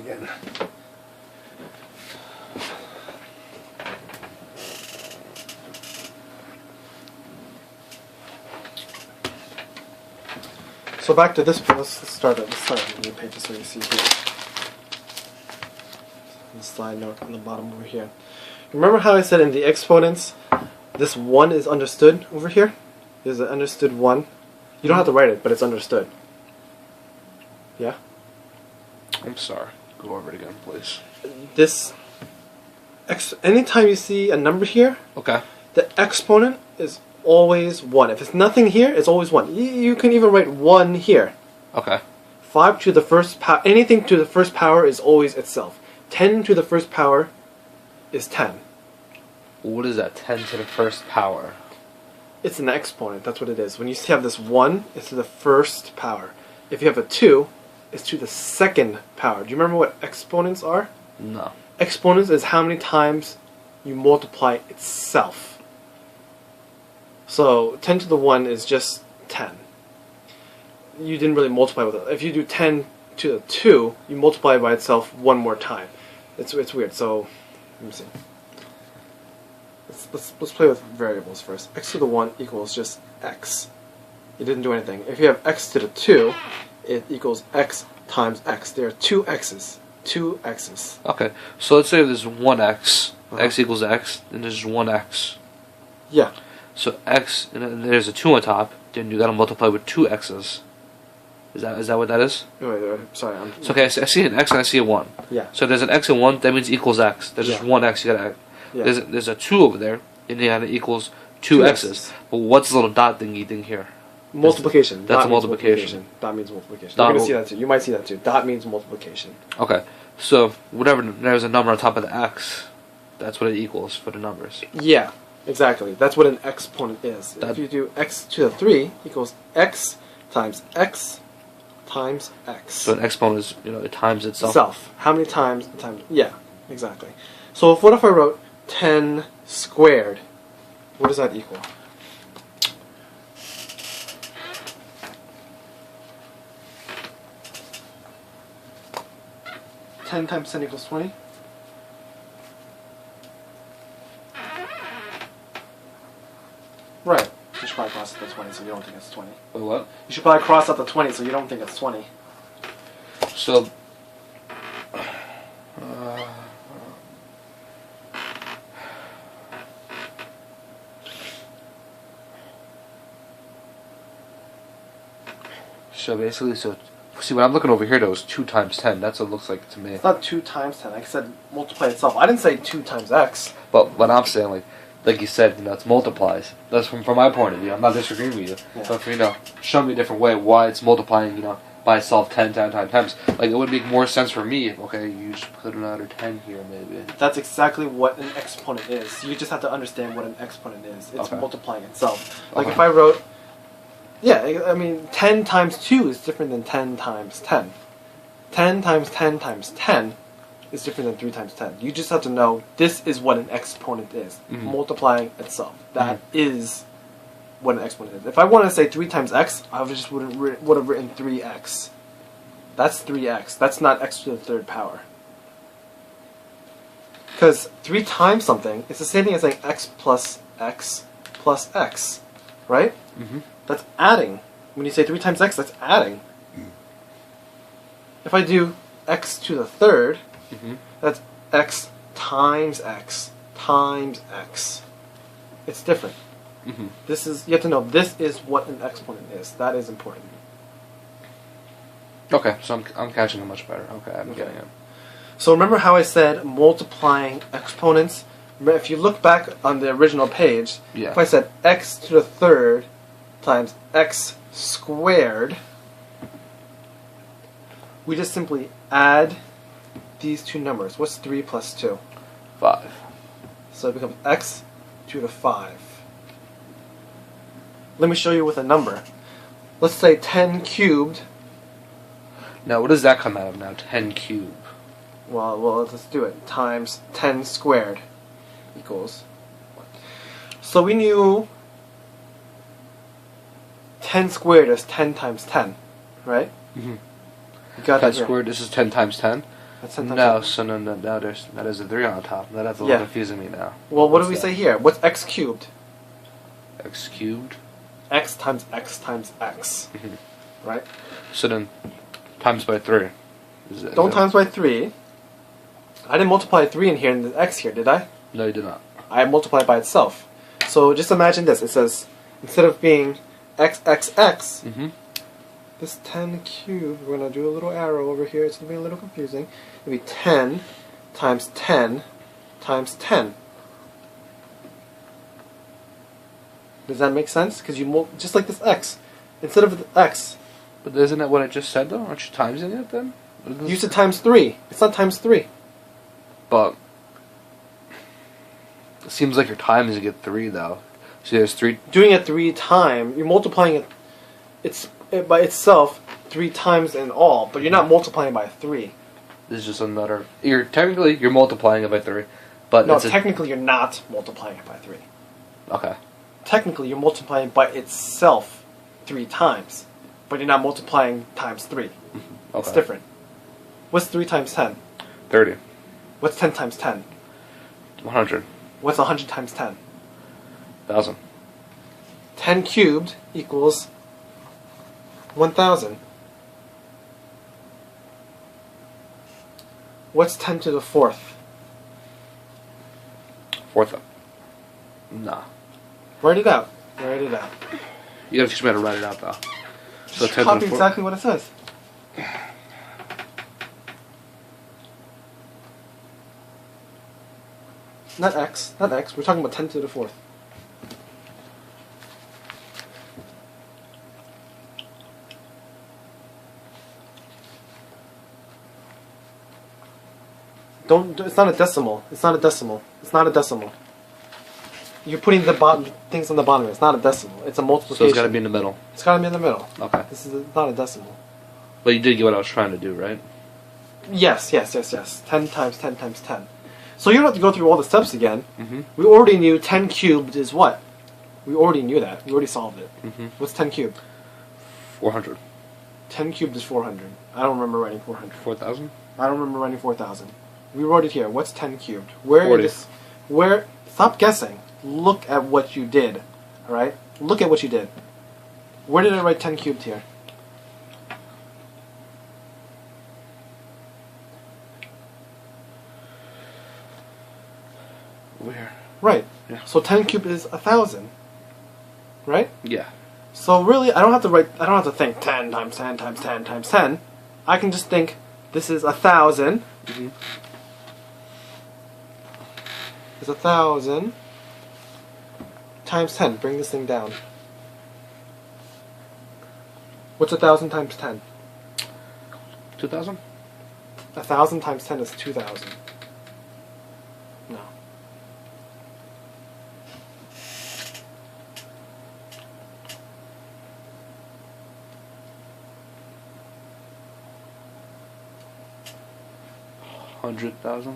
again. So back to this page. Let's start at the new page so you see here. The slide note on the bottom over here. Remember how I said in the exponents, this 1 is understood over here? There's an understood 1. You don't have to write it, but it's understood. Yeah? I'm sorry. Go over it again, please. This, anytime you see a number here, Okay. the exponent is always 1. If it's nothing here, it's always 1. You can even write 1 here. Okay. 5 to the first power, anything to the first power is always itself. 10 to the first power is 10. What is that? 10 to the first power. It's an exponent, that's what it is. When you have this 1, it's to the first power. If you have a 2, it's to the second power. Do you remember what exponents are? No. Exponents is how many times you multiply itself. So 10 to the 1 is just 10. You didn't really multiply with it. If you do 10 to the 2, you multiply by itself one more time. It's weird. So let me see. Let's play with variables first. X to the 1 equals just x. It didn't do anything. If you have x to the 2, it equals x times x. There are two x's. Two x's. Okay. So let's say there's 1x. X equals x. And there's 1x. Yeah. So x, and then there's a 2 on top. Then you gotta multiply with 2 x's. Is that what that is? Wait, sorry. So okay, I see an x and I see a 1. Yeah. So there's an x and 1. That means equals x. There's just 1x. You gotta. Yeah. There's a 2 over there, and then it equals 2 x's. But what's the little dot thingy thing here? Multiplication. That's a multiplication. Dot means multiplication. Dot You're gonna see that too. You might see that too. Dot means multiplication. Okay. So whatever there's a number on top of the x, that's what it equals for the numbers. Yeah. Exactly. That's what an exponent is. If you do x to the 3 equals x times x times x. So an exponent is, it times itself. Self. How many times? Yeah, exactly. So what if I wrote 10 squared? What does that equal? Ten times 10 equals 20? Right. You should probably cross out the 20 so you don't think it's 20. Wait, what? You should probably cross out the 20 so you don't think it's 20. So, so basically, see, when I'm looking over here, though, it's 2 times 10. That's what it looks like to me. It's not 2 times 10. Like I said, multiply itself. I didn't say 2 times x. But what I'm saying, like you said, it's multiplies. That's from my point of view. I'm not disagreeing with you. Yeah. But show me a different way why it's multiplying, by itself 10 times. Like, it would make more sense for me if, okay, you just put another 10 here, maybe. That's exactly what an exponent is. You just have to understand what an exponent is. It's multiplying itself. Like if I wrote, I mean, 10 times 2 is different than 10 times 10. 10 times 10 times 10 is different than 3 times 10. You just have to know this is what an exponent is. Multiplying itself. That is what an exponent is. If I wanted to say 3 times x, I would have written 3x. That's 3x. That's not x to the third power. Because 3 times something, it's the same thing as saying x plus x plus x. Right? That's adding. When you say 3 times x, that's adding. If I do x to the third, that's x times x times x. It's different. This is, you have to know, this is what an exponent is. That is important. Okay, so I'm catching it much better. Okay, I'm getting it. So remember how I said multiplying exponents? Remember, if you look back on the original page, if I said x to the third times x squared, we just simply add these two numbers. What's 3 plus 2? 5. So it becomes x to the 5. Let me show you with a number. Let's say 10 cubed. Now, what does that come out of now? 10 cubed. Well, let's do it. Times 10 squared equals. So we knew 10 squared is 10 times 10, right? Mm-hmm. You got 10 that here. squared, this is 10 times 10? That's 10 times No, 10. so now there's a 3 on the top. That's a little confusing me now. Well, what do we say here? What's x cubed? X cubed? X times x times x. Right? So then, times by 3. Don't times by 3. I didn't multiply 3 in here and the x here, did I? No, you did not. I multiplied by itself. So just imagine this. It says, instead of being x, this 10 cubed, we're going to do a little arrow over here. It's going to be a little confusing. It'll be 10 times 10 times 10. Does that make sense? Because you just like this x. Instead of the x. But isn't that what I just said, though? Aren't you timesing it, then? You said times 3. It's not times 3. But it seems like you're timesing it 3, though. So there's 3. Doing it 3 times, you're multiplying it by itself 3 times in all, but you're not multiplying by 3. This is just another. Technically you're multiplying it by 3, but no, technically you're not multiplying it by 3. Okay. Technically you're multiplying by itself 3 times, but you're not multiplying times 3. Okay. It's different. What's 3 times 10? 30. What's 10 times 10? 100. What's 100 times 10? 1,000. 10 cubed equals 1,000. What's 10 to the 4th? 4th. Nah. Write it out. Write it out. You gotta teach me how to write it out, though. So 10 to Copy the 4th. exactly what it says. Not x. Not x. We're talking about 10 to the 4th. It's not a decimal. It's not a decimal. It's not a decimal. You're putting the bottom things on the bottom. It's not a decimal. It's a multiplication. So it's gotta be in the middle. It's gotta be in the middle. Okay. This is not a decimal. But you did get what I was trying to do, right? Yes. 10 times 10 times 10. So you don't have to go through all the steps again. Mm-hmm. We already knew 10 cubed is what? We already knew that. We already solved it. Mm-hmm. What's 10 cubed? 400. 10 cubed is 400. I don't remember writing 400. 4,000? I don't remember writing 4,000. We wrote it here. What's 10 cubed? Where 40. Where? Stop guessing. Look at what you did. All right? Look at what you did. Where did I write 10 cubed here? Where? Right. Yeah. So 10 cubed is 1,000. Right? Yeah. So really, I don't have to think 10 times 10 times 10 times 10. I can just think this is 1,000. Mm-hmm. It's 1,000 times 10. Bring this thing down. What's 1,000 times 10? 2,000? 1,000 times 10 is 2,000. No. $100,000?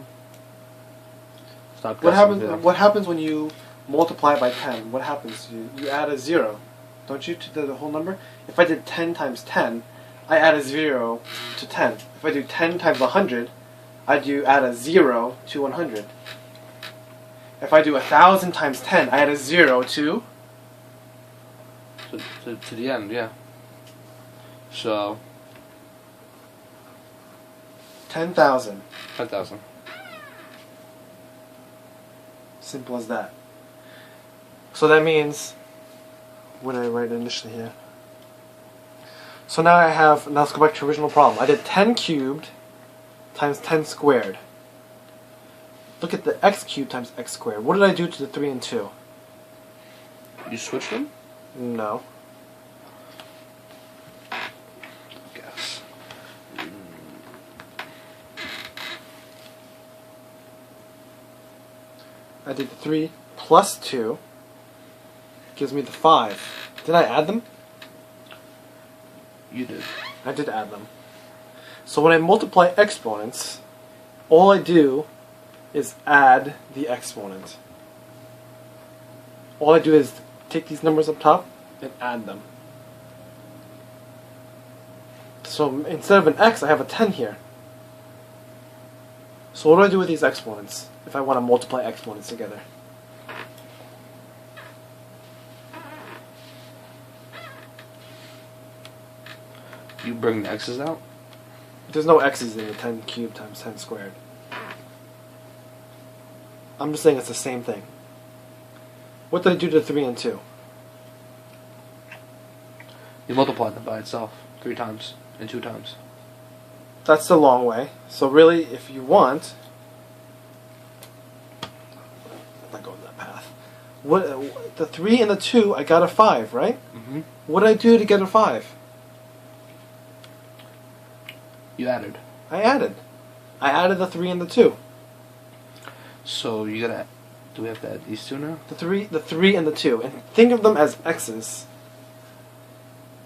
Stop What guessing. happens? What happens when you multiply by 10? What happens? You add a 0, don't you, to the whole number? If I did 10 times 10, I add a 0 to 10. If I do 10 times 100, I do add a 0 to 100. If I do 1,000 times 10, I add a 0 to To the end, yeah. So 10,000. 10,000. Simple as that. So that means, what did I write initially here? So now now let's go back to the original problem. I did 10 cubed times 10 squared. Look at the x cubed times x squared. What did I do to the 3 and 2? You switched them? No. Guess. I did 3 plus 2 gives me the 5. Did I add them? You did. I did add them. So when I multiply exponents, all I do is add the exponent. All I do is take these numbers up top and add them. So instead of an x, I have a 10 here. So what do I do with these exponents if I want to multiply exponents together? You bring the x's out? There's no x's in the 10 cubed times 10 squared. I'm just saying it's the same thing. What did I do to 3 and 2? You multiply them by itself 3 times and 2 times. That's the long way. So really, if you want... I'm not going that path. The 3 and the 2, I got a 5, right? Mm-hmm. What did I do to get a 5? You added. I added. I added the 3 and the 2. So you gotta... Do we have to add these two now? The 3 and the 2. And think of them as x's.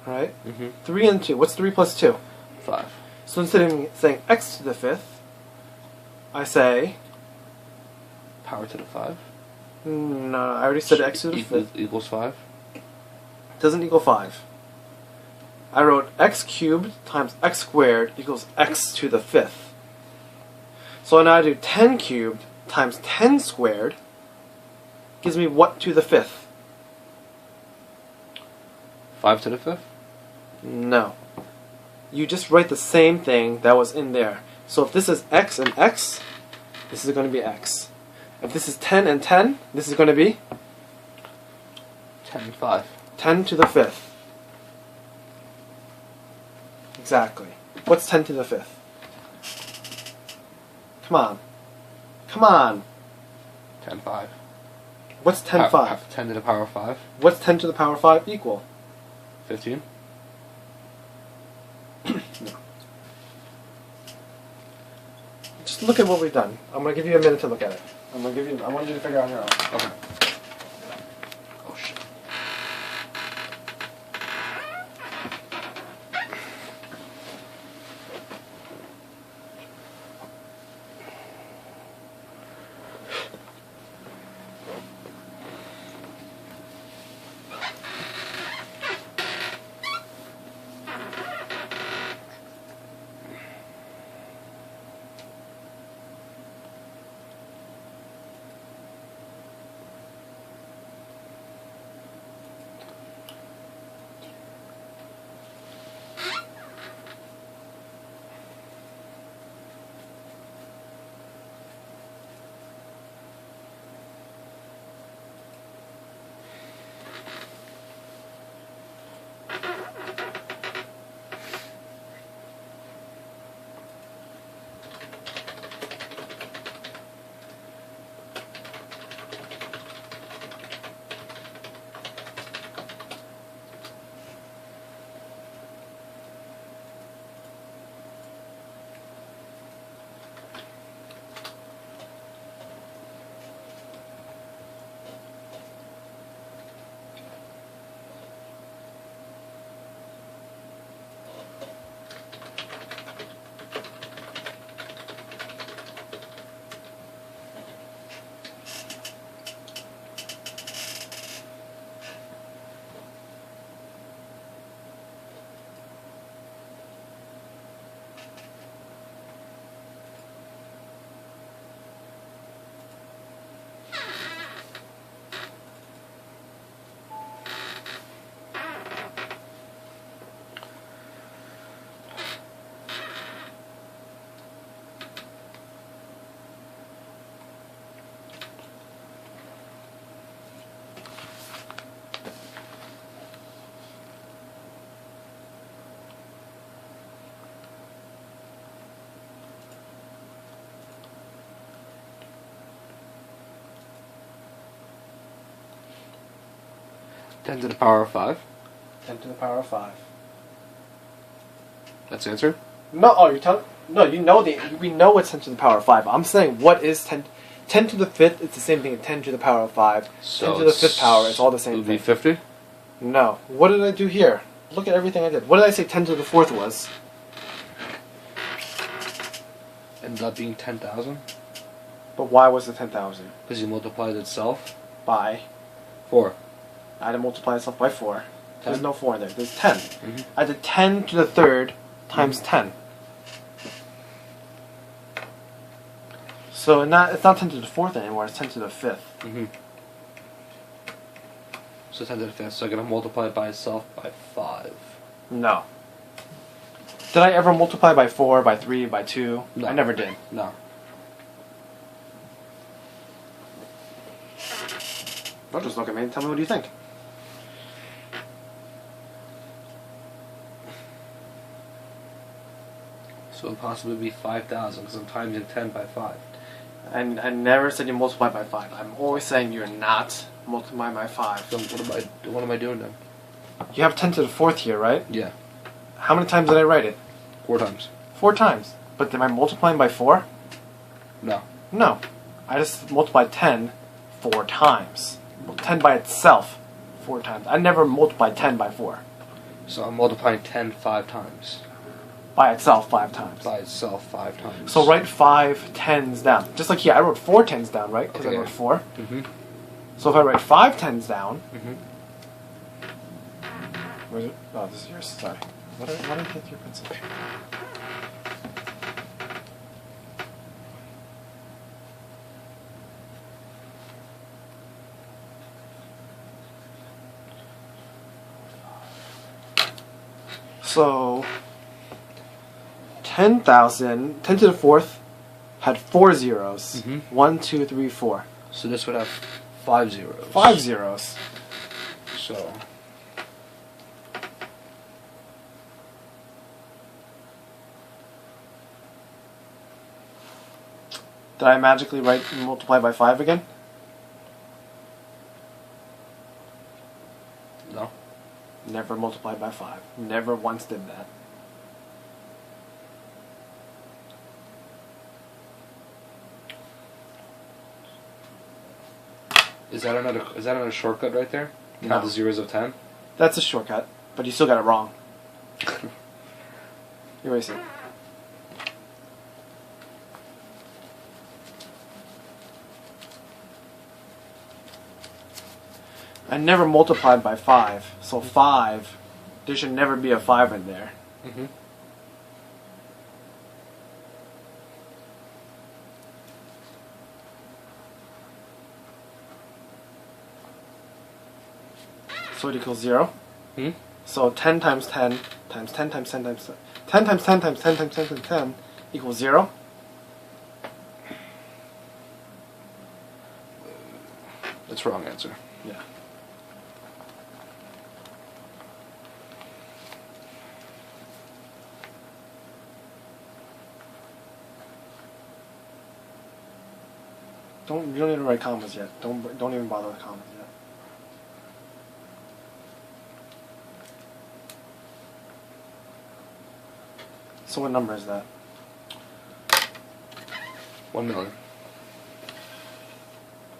Right? Mm-hmm. 3 and 2. What's 3 plus 2? 5. So instead of saying x to the 5th, I say... Power to the 5? No, I already said x to the 5th. Equals 5? Doesn't equal 5. I wrote x cubed times x squared equals x to the 5th. So now I do 10 cubed times 10 squared gives me what to the 5th? 5 to the 5th? No. You just write the same thing that was in there. So if this is x and x, this is going to be x. If this is 10 and 10, this is going to be 10 and 5. 10 to the 5th. Exactly. What's 10 to the 5th? Come on. Come on. 10 5. What's 10 5? 10 to the power of 5. What's 10 to the power 5 equal? 15. No. Just look at what we've done. I'm going to give you a minute to look at it. I want you to figure out on your own. Okay. Oh shit. Ten to the power of 5. 10 to the power of 5. That's the answer? No, oh, you're telling... No, we know it's 10 to the power of 5. I'm saying what is 10... 10 to the 5th, it's the same thing as 10 to the power of 5. So 10 to the 5th power, it's all the same thing. thing. It would be 50? No. What did I do here? Look at everything I did. What did I say 10 to the 4th was? Ends up being 10,000. But why was it 10,000? Because you multiplied itself By? 4. I had to multiply itself by 4. 10. There's no 4 there. There's 10. Mm-hmm. I did 10 to the 3rd times 10. So it's not 10 to the 4th anymore, it's 10 to the 5th. Mm-hmm. So 10 to the 5th, so I'm going to multiply it by itself by 5. No. Did I ever multiply by 4, by 3, by 2? No. I never did. No. Don't just look at me and tell me what you think. So it would possibly be 5,000 because I'm timing 10 by 5. I never said you multiply by 5. I'm always saying you're not multiplying by 5. So what am I doing then? You have 10 to the 4th here, right? Yeah. How many times did I write it? 4 times. 4 times. But am I multiplying by 4? No. No. I just multiplied 10 4 times. 10 by itself 4 times. I never multiplied 10 by 4. So I'm multiplying 10 5 times. By itself 5 times. By itself 5 times. So write 5 tens down. Just like here, I wrote 4 tens down, right? Because Okay. I wrote 4. Mm-hmm. So if I write 5 tens down... Mm-hmm. Where's it? Oh, this is yours. Sorry. Why did I hit your pencil? So, 10,000, 10 to the 4th had 4 zeros. Mhm. 1, 2, 3, 4. So this would have 5 zeros. 5 zeros. So Did I magically write multiply by 5 again? no. Never multiplied by 5. Never once did that. Is that another shortcut right there? No. Count the zeros of 10? That's a shortcut, but you still got it wrong. Erase it. I never multiplied by 5, so 5, there should never be a 5 in there. Mm-hmm. So it equals 0. Hmm? So 10 times 10 times 10 times 10 times 10 times 10 times 10 times 10 times 10 equals 0. That's wrong answer. Yeah. You don't need to write commas yet. Don't even bother with commas yet. So what number is that? 1 million.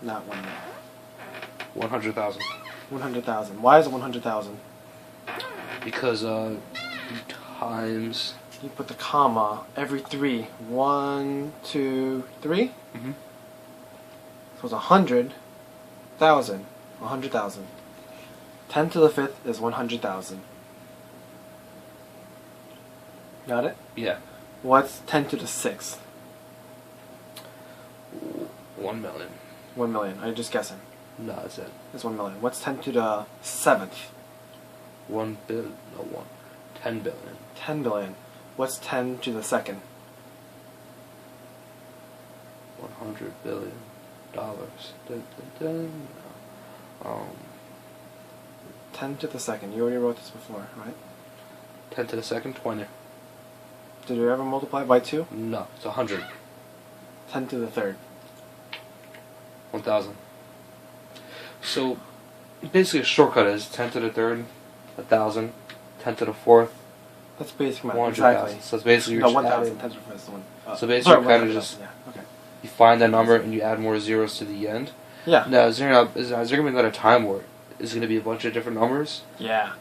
Not 1 million. 100,000. 100,000. Why is it 100,000? Because times. You put the comma every 3. 1, 2, 3. Mm-hmm. So it's 100,000. 100,000. 10 to the 5th is 100,000. Got it? Yeah. What's 10 to the 6th? 1 million. 1 million. Are you just guessing? No, that's it. It's 1 million. What's 10 to the 7th? 1 billion. No, 1. 10 billion. 10 billion. What's 10 to the 2nd? 100 billion dollars. Dun, dun, dun. 10 to the 2nd. You already wrote this before, right? 10 to the 2nd, 20. Did you ever multiply by 2? No, it's 100. 10 to the 3rd. 1,000. So, basically a shortcut is 10 to the 3rd, 1,000. 10 to the 4th, That's basic math. 100,000. Exactly. So it's basically you're No, just 1,000. adding. 10 to the 1st is the one. So basically sorry, you're kind of 100,000. just Yeah, okay. you find that number and you add more zeros to the end. Yeah. Now, is there going to be another time where it's going to be a bunch of different numbers? Yeah.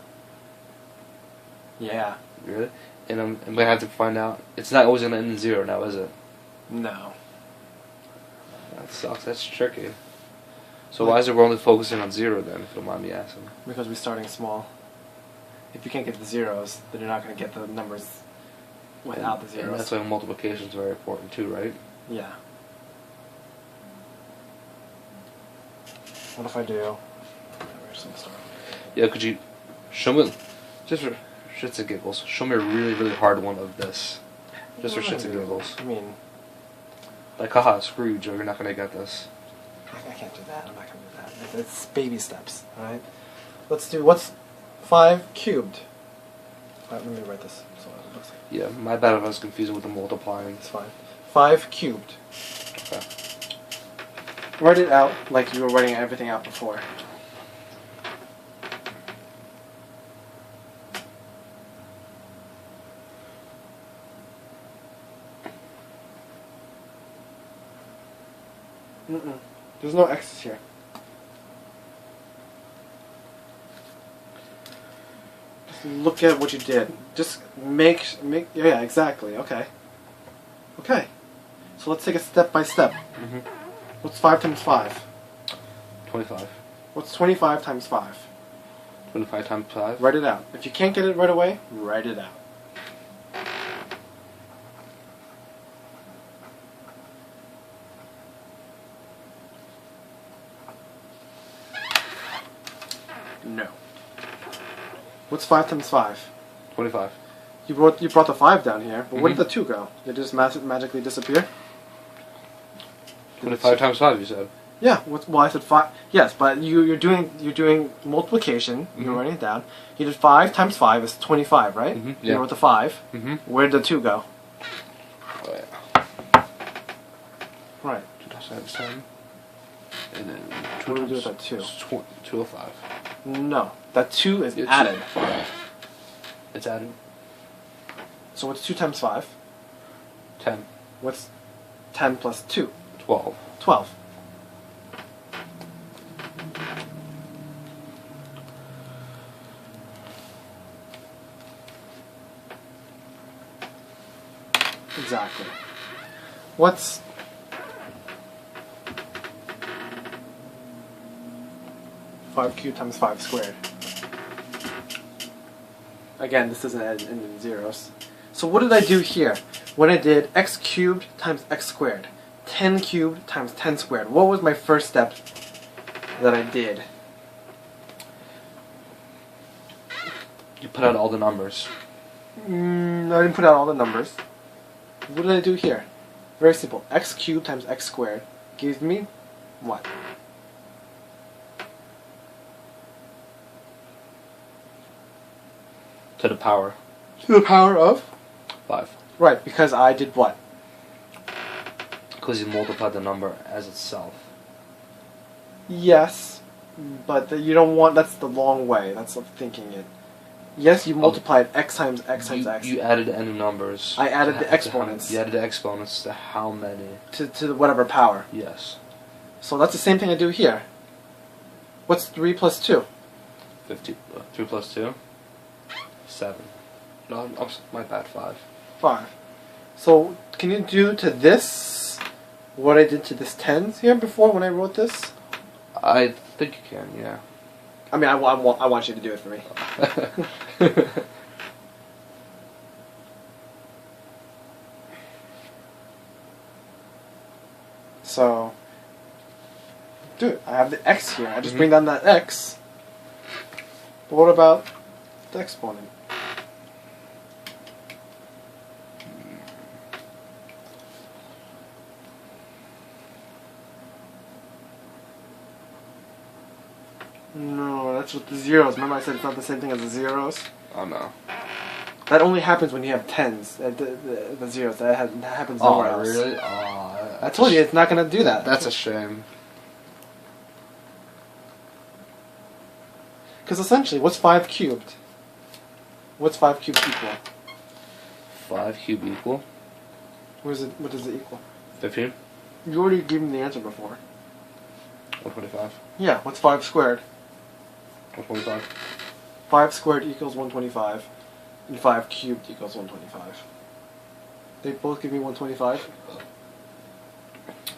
Yeah. Really? And I'm going to have to find out. It's not always going to end in 0 now, is it? No. That sucks. That's tricky. So why is it we're only focusing on 0 then, if you don't mind me asking? Because we're starting small. If you can't get the zeros, then you're not going to get the numbers without the And zeros. that's why multiplication is very important too, right? Yeah. What if I do? Yeah, could you show me, just for shits and giggles, show me a really, really hard one of this. Just for shits and giggles. I mean... Like, haha, screw you, Joe, you're not gonna get this. I can't do that. I'm not gonna do that. It's baby steps, alright? Let's do, what's 5 cubed? Alright, let me write this. So it looks like. Yeah, my bad if I was confusing with the multiplying. It's fine. 5 cubed. Okay. Write it out like you were writing everything out before. There's no X's here. Just look at what you did. Just make, yeah, exactly, okay. Okay. So let's take it step by step. What's 5 times 5? 25. What's 25 times 5? 25 times 5? Write it out. If you can't get it right away, write it out. No. What's 5 times 5? 25. You brought the 5 down here, but where did the 2 go? Did it just magically disappear? 25 times 5, you said. Yeah. Well, I said 5. Yes, but you're doing multiplication. You're writing it down. You did 5 times 5 is 25, right? Yeah. You wrote the 5. Where did the 2 go? Oh, yeah. Right. 2 times 10. And then 2 What do we do with that 2? 205. No. That 2 is added. It's added. So what's 2 times 5? 10. What's 10 plus 2? 12. 12. Exactly. What's... Five cubed times 5 squared. Again, this doesn't end in zeros. So what did I do here? When I did x cubed times x squared, 10 cubed times 10 squared, what was my first step that I did? You put out all the numbers. I didn't put out all the numbers. What did I do here? Very simple. X cubed times x squared gives me what? To the power. To the power of? 5. Right, because I did what? Because you multiplied the number as itself. Yes, but you don't want, that's the long way. That's of thinking it. Yes, you multiplied x times x times x. You added any numbers. I added the exponents. You added the exponents to how many? To whatever power. Yes. So that's the same thing I do here. What's 3 plus 2? 50. 3 plus 2? 7. No, my bad, 5. 5. So can you do to this what I did to this 10s here before when I wrote this? I think you can, yeah. I mean, I want you to do it for me. So, do it. I have the x here. I just bring down that x. But what about the exponent? No, that's with the zeros. Remember I said it's not the same thing as the zeros? Oh no. That only happens when you have tens. The zeros. That happens nowhere else. Oh, really? Oh, I told you it's not going to do that. That's a shame. Because essentially, what's 5 cubed? What's 5 cubed equal? 5 cubed equal? What does it equal? 15? You already gave me the answer before. 125. Yeah, what's 5 squared? 125. 5 squared equals 125, and 5 cubed equals 125. They both give me 125?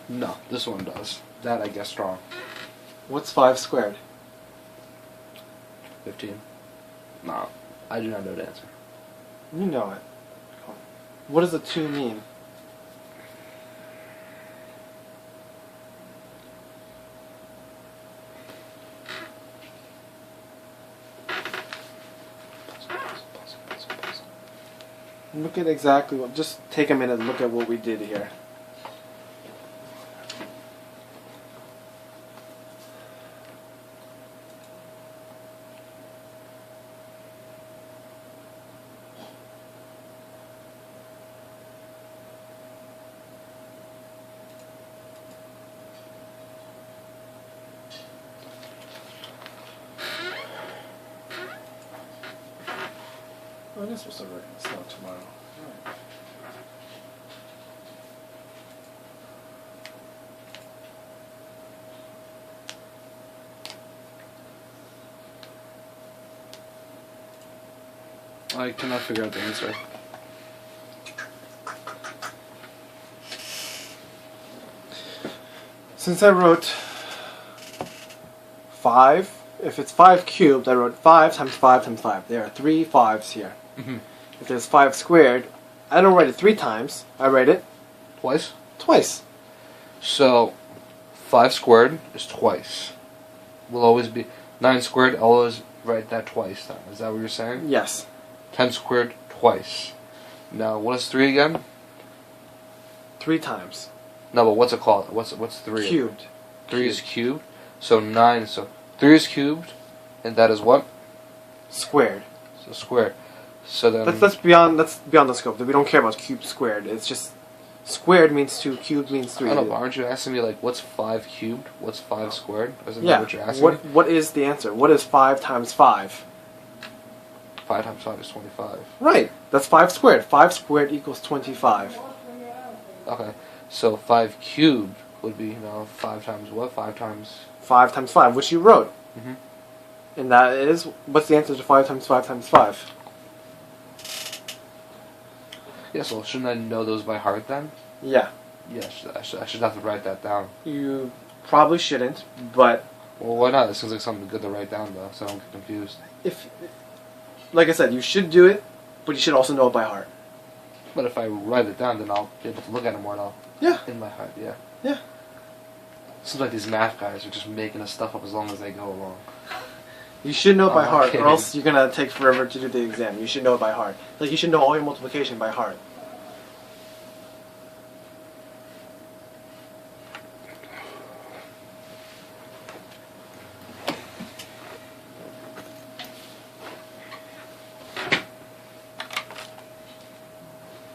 No, this one does. That I guessed wrong. What's 5 squared? 15. No, I do not know the answer. You know it. What does the 2 mean? Look at exactly what. Just take a minute and look at what we did here. I guess we'll start writing this out tomorrow. Alright. I cannot figure out the answer. Since I wrote 5, if it's 5 cubed, I wrote 5 times 5 times 5. There are 3 5s here. Mm-hmm. If there's 5 squared, I don't write it 3 times. I write it Twice? twice. So, 5 squared is twice. Will always be 9 squared. I'll always write that twice. Then is that what you're saying? Yes. 10 squared twice. Now, what is 3 again? 3 times. No, but what's it called? What's 3? Cubed. 3 is cubed. So 9. So 3 is cubed, and that is what? Squared. So squared. So then That's beyond the scope. We don't care about cubed squared. It's just squared means 2, cubed means 3. I don't know, but aren't you asking me like what's 5 cubed? What's 5 squared? Isn't Yeah. that what you're asking me? What is the answer? What is 5 times 5? 5 times 5 is 25. Right. That's 5 squared. 5 squared equals 25. Okay. So 5 cubed would be 5 times what? 5 times 5 times 5, which you wrote. Mhm. And that is, what's the answer to 5 times 5 times 5? Yeah, so shouldn't I know those by heart then? Yeah. Yeah, I should have to write that down. You probably shouldn't, but Well, why not? It seems like something good to write down though, so I don't get confused. if, like I said, you should do it, but you should also know it by heart. But if I write it down, then I'll be able to look at it more now. Yeah. In my heart, yeah. Yeah. Seems like these math guys are just making this stuff up as long as they go along. You should know it by I'm heart, kidding. or else you're gonna take forever to do the exam. You should know it by heart. Like, you should know all your multiplication by heart.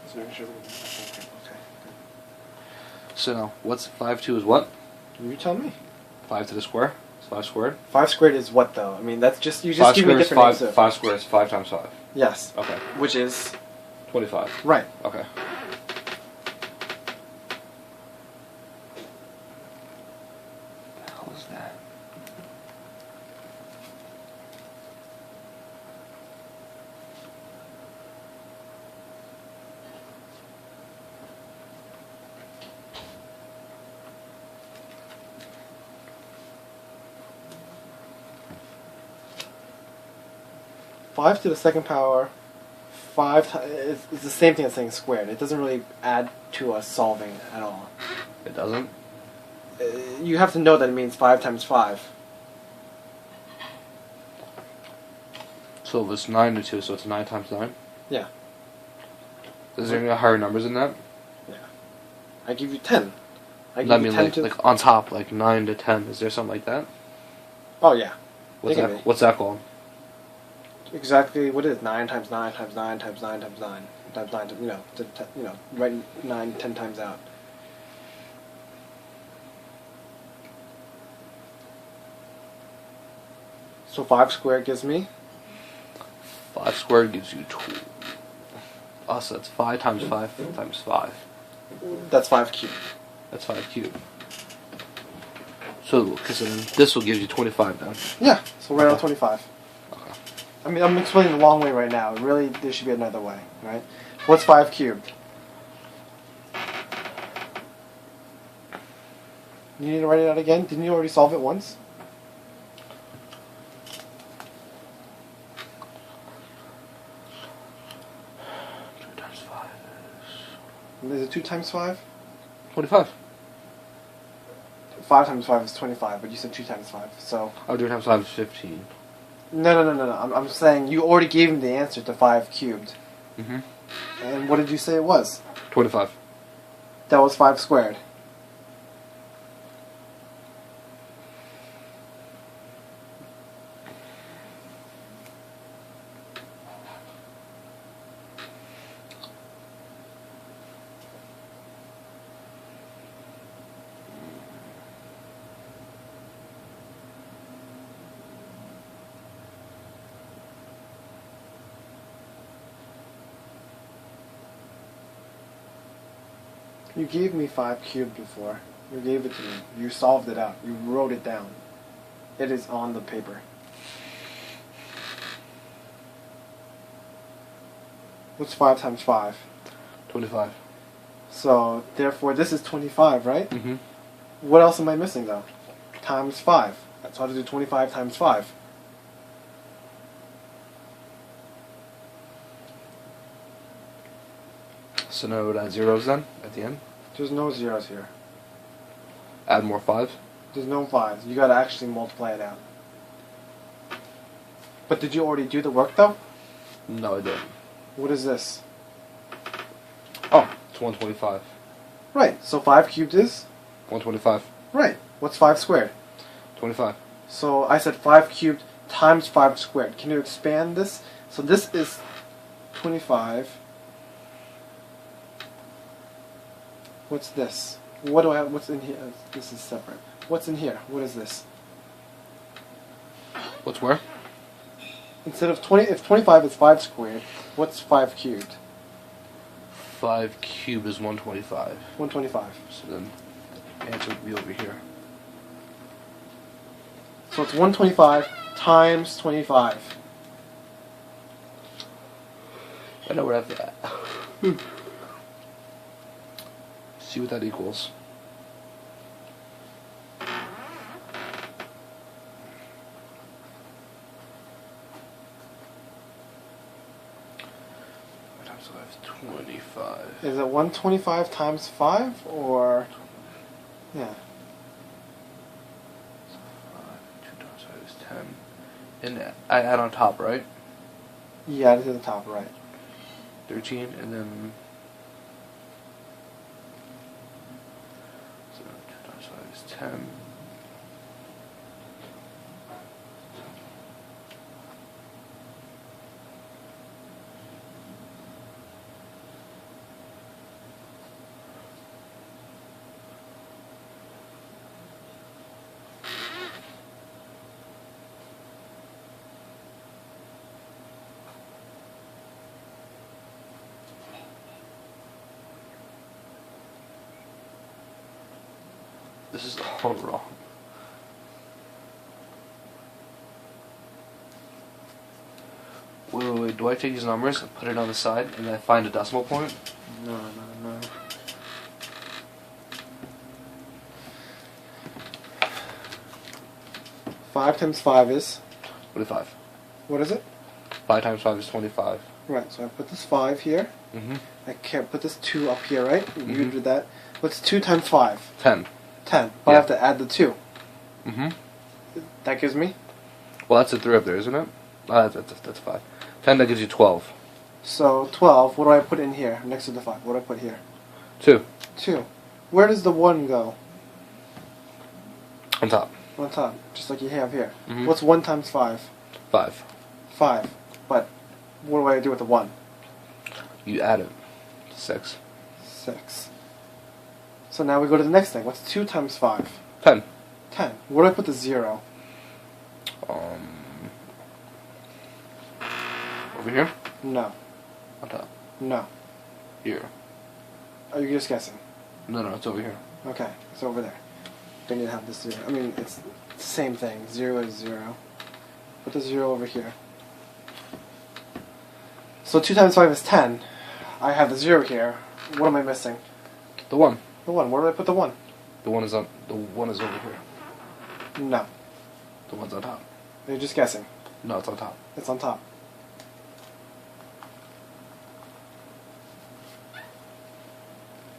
Just making sure okay. So now, what's 5 2 is what? You tell me. 5 to the square? It's 5 squared? 5 squared is what, though? I mean, that's just, you just 5 give me squared is different 5, names. 5 squared is 5 times 5. Yes. Okay. Which is? 25. Right. Okay. What the hell is that? Five to the second power, is the same thing as saying squared. It doesn't really add to us solving at all. It doesn't? You have to know that it means 5 times 5. So if it's 9 to 2, so it's 9 times 9? Yeah. Is there any higher numbers in that? Yeah. I give you 10. I give I you mean, 10 like on top, like 9 to 10. Is there something like that? Oh, yeah. What's Think of that? it. What's that called? Exactly what is 9 times 9 times 9 times 9 times 9 times 9, write 9 10 times out. So 5 squared gives me? 5 squared gives you 2. Oh, so that's 5 times 5 times 5. That's 5 cubed. That's 5 cubed. So, because then this will give you 25 then. Yeah, so right on 25. Okay. I mean, I'm explaining the long way right now. Really, there should be another way, right? What's 5 cubed? You need to write it out again? Didn't you already solve it once? Is it 2 times 5? 25. 5 times 5 is 25, but you said 2 times 5, so... Oh, 2 times 5 is 15. No. I'm saying you already gave me the answer to 5 cubed. Mm-hmm. And what did you say it was? 25. That was 5 squared. You gave me 5 cubed before. You gave it to me. You solved it out. You wrote it down. It is on the paper. What's 5 times 5? 25. So, therefore, this is 25, right? Mm-hmm. What else am I missing, though? Times 5. That's how to do 25 times 5. So now we'll add zeros then, at the end. There's no zeros here. Add more 5. There's no 5s. You gotta actually multiply it out. But did you already do the work, though? No, I didn't. What is this? Oh, it's 125. Right, so 5 cubed is? 125. Right. What's 5 squared? 25. So I said 5 cubed times 5 squared. Can you expand this? So this is 25. What's this? What do I have? What's in here? This is separate. What's in here? What is this? What's where? Instead of 20, if 25 is 5 squared, what's 5 cubed? 5 cubed is 125. 125. So then the answer would be over here. So it's 125 times 25. I know where that's at. See what that equals. Times 5, 25. Is it 125 times 5 or? Yeah. 2 times 5 is 10. And I add on top, right? Yeah, to the top right. 13, and then. So 2 times 5 is 10. This is all wrong. Wait, do I take these numbers and put it on the side and then find a decimal point? No. 5 times 5 is? 25. What is it? 5 times 5 is 25. Right, so I put this 5 here. Mm-hmm. I can't put this 2 up here, right? You did that. What's 2 times 5? 10. 10. But I Yeah. have to add the 2. Mm-hmm. That gives me? Well, that's a 3 up there, isn't it? That's 5. 10, that gives you 12. So 12, what do I put in here next to the 5? What do I put here? 2. 2. Where does the 1 go? On top. On top, just like you have here. Mhm. What's 1 times 5? 5. 5. But what do I do with the 1? You add it. 6. 6. So now we go to the next thing. What's 2 times 5? 10. 10. Where do I put the 0? Over here? No. On top. No. Here. Are you just guessing? No, it's over here. Okay, it's over there. Don't need to have this 0. I mean, it's the same thing. 0 is 0. Put the 0 over here. So 2 times 5 is 10. I have the 0 here. What am I missing? The 1. The 1. Where do I put the 1? The 1 is over here. No. The 1's on top. You're just guessing. No, it's on top. It's on top.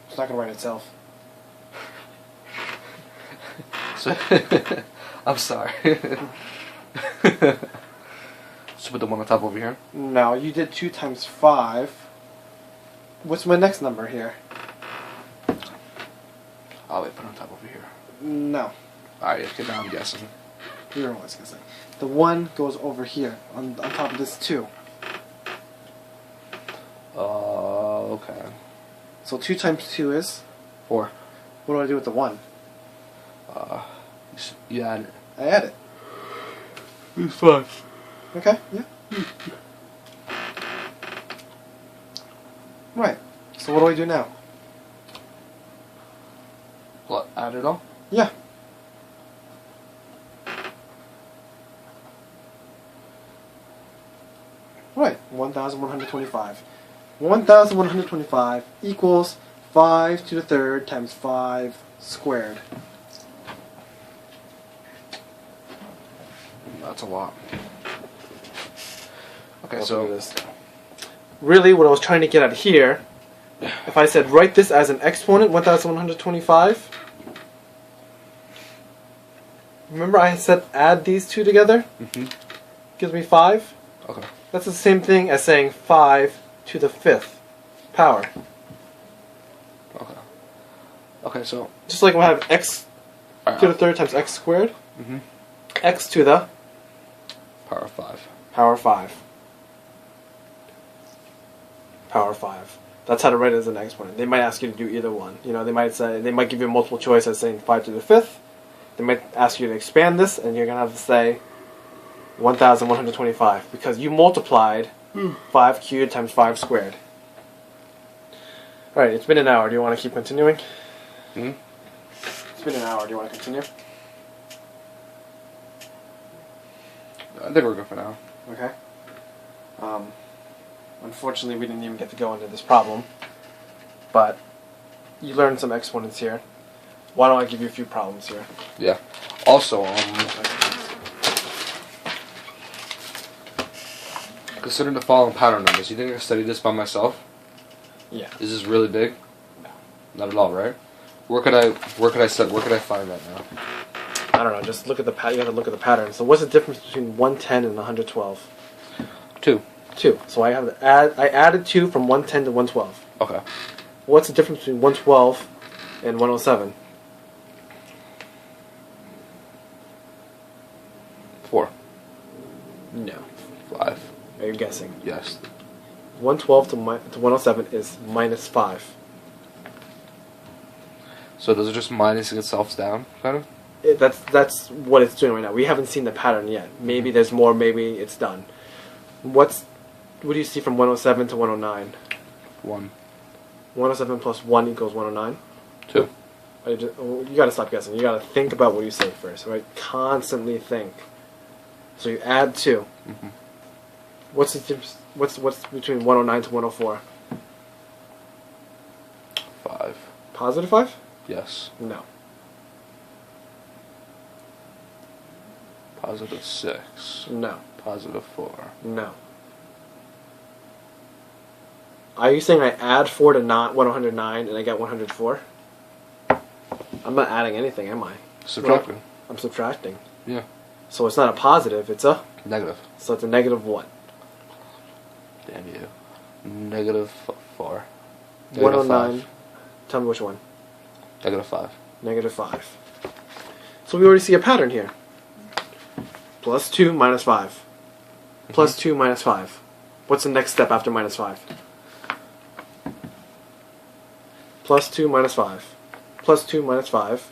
It's not going to write itself. So, I'm sorry. So put the 1 on top over here. No, you did 2 times 5. What's my next number here? Oh, wait, put it on top over here. No. Alright, okay, now I'm guessing. You're always guessing. The 1 goes over here on top of this 2. Okay. So 2 times 2 is? 4. What do I do with the 1? You add it. I add it. It's 5. Okay, yeah. Right. So what do I do now? What, add it all? Yeah. Right, 1,125. 1,125 equals 5 to the third times 5 squared. That's a lot. Okay, Let's so do this. Really, what I was trying to get at here, if I said write this as an exponent, 1,125. Remember I said add these two together? Gives me 5. Okay. That's the same thing as saying 5 to the 5th power. Okay. Okay, so Just like when I have x to the third times x squared, x to the power of 5. power 5. Power 5. That's how to write it as an exponent. They might ask you to do either one. You know, they might give you a multiple choice as saying 5 to the 5th. They might ask you to expand this, and you're going to have to say 1,125 because you multiplied 5 cubed times 5 squared. Alright, it's been an hour. Do you want to keep continuing? It's been an hour. Do you want to continue? I think we're good for now. Okay. Unfortunately, we didn't even get to go into this problem, but you learned some exponents here. Why don't I give you a few problems here? Yeah. Also, considering the following pattern numbers, you think I can study this by myself? Yeah. Is this really big? No. Not at all, right? Where could I find that now? I don't know. Just look at the you have to look at the pattern. So what's the difference between 110 and 112? 2. 2. So I have to add. I added 2 from 110 to 112. Okay. What's the difference between 112 and 107? 4. No. 5. Are you guessing? Yes. 112 to 107 is minus 5. So those are just minusing itself down, kind of? That's what it's doing right now. We haven't seen the pattern yet. Maybe there's more. Maybe it's done. What do you see from 107 to 109? 1. 107 plus 1 equals 109? 2. You gotta stop guessing. You gotta think about what you say first, right? Constantly think. So you add 2. What's the difference? What's between 109 to 104? 5. Positive 5? Yes. No. Positive 6. No. Positive 4. No. Are you saying I add 4 to 109 and I get 104? I'm not adding anything, am I? Subtracting. Well, I'm subtracting. Yeah. So it's not a positive, it's a? Negative. So it's a negative what? Damn you. Negative 4. 109. Tell me which one. Negative 5. Negative 5. So we already see a pattern here. Plus 2 minus 5. Plus 2 minus 5. What's the next step after minus 5? Plus 2 minus 5. Plus 2 minus 5.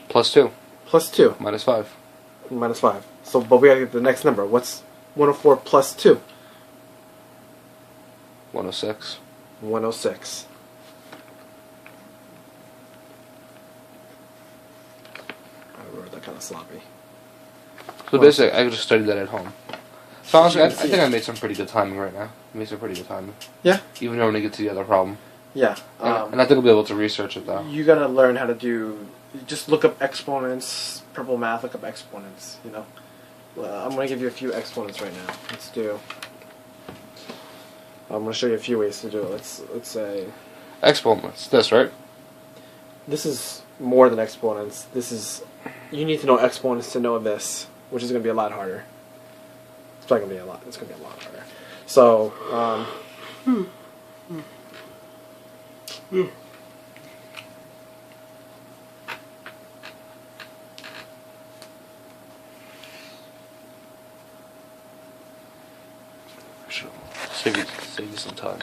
Plus 2. Plus 2. Minus 5. Minus 5. So, but we gotta get the next number. What's 104 plus 2? 106. 106. I wrote that kind of sloppy. So basically, I could just study that at home. So honestly, I think I made some pretty good timing right now. I made some pretty good timing. Yeah? Even though when I get to the other problem. Yeah. And I think I'll be able to research it though. You gotta learn how to do. Just look up exponents. Purple math. Look up exponents. You know. I'm gonna give you a few exponents right now. Let's do. I'm gonna show you a few ways to do it. Let's say. Exponents. This, right? This is more than exponents. This is. You need to know exponents to know this, which is gonna be a lot harder. It's probably gonna be a lot. It's gonna be a lot harder. So, Save you some time.